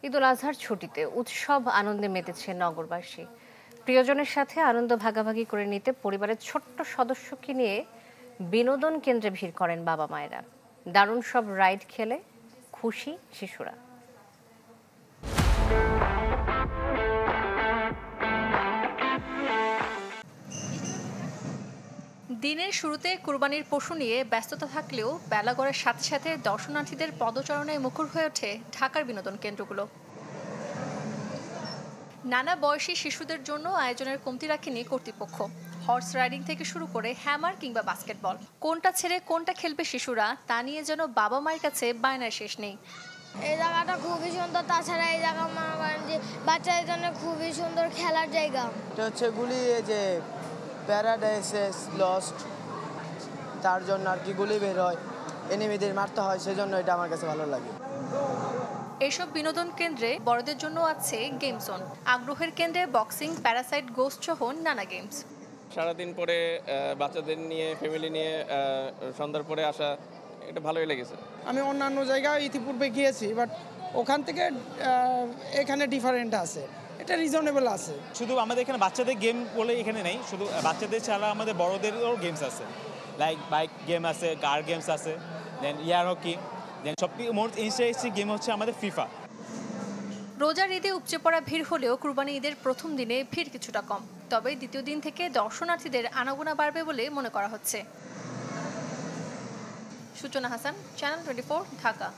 ঈদুল আজহার ছুটিতে উৎসব আনন্দে মেতেছে নগরবাসী। প্রিয়জনের সাথে আনন্দ ভাগাভাগি করে নিতে পরিবারের ছোট্ট সদস্যকে নিয়ে বিনোদন কেন্দ্রে ভিড় করেন বাবা মায়েরা। দারুণ সব রাইড খেলে খুশি শিশুরা। দিনের শুরুতে কুরবানির পশু নিয়ে ব্যস্ততা থাকলেও বেলা গড়ার সাথে সাথে দর্শনার্থীদের পদচারণায় মুখর হয়ে ওঠে ঢাকার বিনোদন কেন্দ্রগুলো। নানা বয়সী শিশুদের জন্য আয়োজনের কমতি রাখেনি কর্তৃপক্ষ। হর্স রাইডিং থেকে শুরু করে হ্যামার কিংবা বাস্কেটবল, কোনটা ছেড়ে কোনটা খেলবে শিশুরা তা নিয়ে যেন বাবা মায়ের কাছে বায়নার শেষ নেই। এই জায়গাটা খুবই সুন্দর, তাছাড়া এই জায়গা মনে করেন যে বাচ্চাদের জন্য খুবই সুন্দর খেলার জায়গা। এটা হচ্ছে গুলি, এই যে প্যারাডাইসেস লস্ট, তার জন্য আর কি গুলি বের হয়, এনিমিদের মারতে হয়, সেজন্য এটা আমার কাছে ভালো লাগে। এসব বিনোদন কেন্দ্রে বড়দের জন্য আছে গেম জোন, আগ্রহের কেন্দ্রে বক্সিং, প্যারাসাইট, গোস্ট সহ নানা গেমস। সারাদিন পরে বাচ্চাদের নিয়ে ফ্যামিলি নিয়ে সন্ধ্যার পরে আসা এটা ভালোই লেগেছে। আমি অন্যান্য জায়গায় ইতিপূর্বে গিয়েছি, বাট ওখান থেকে এখানে ডিফারেন্ট আছে, এটা রিজনেবল আছে। শুধু আমাদের এখানে বাচ্চাদের গেম বলে এখানে নেই, শুধু বাচ্চাদের ছাড়া আমাদের বড়দেরও গেমস আছে, লাইক বাইক গেম আছে, কার গেমস আছে, দেন ইয়ার হকি, দেন সবথেকে মোস্ট ইন্টারেস্টিং গেম হচ্ছে আমাদের ফিফা। রোজার ঈদে উপচে পড়া ভিড় হলেও কুরবানি ঈদের প্রথম দিনে ভিড় কিছুটা কম, তবে দ্বিতীয় দিন থেকে দর্শনার্থীদের আনাগোনা বাড়বে বলে মনে করা হচ্ছে। সূচনা হাসান, চ্যানেল 24, ঢাকা।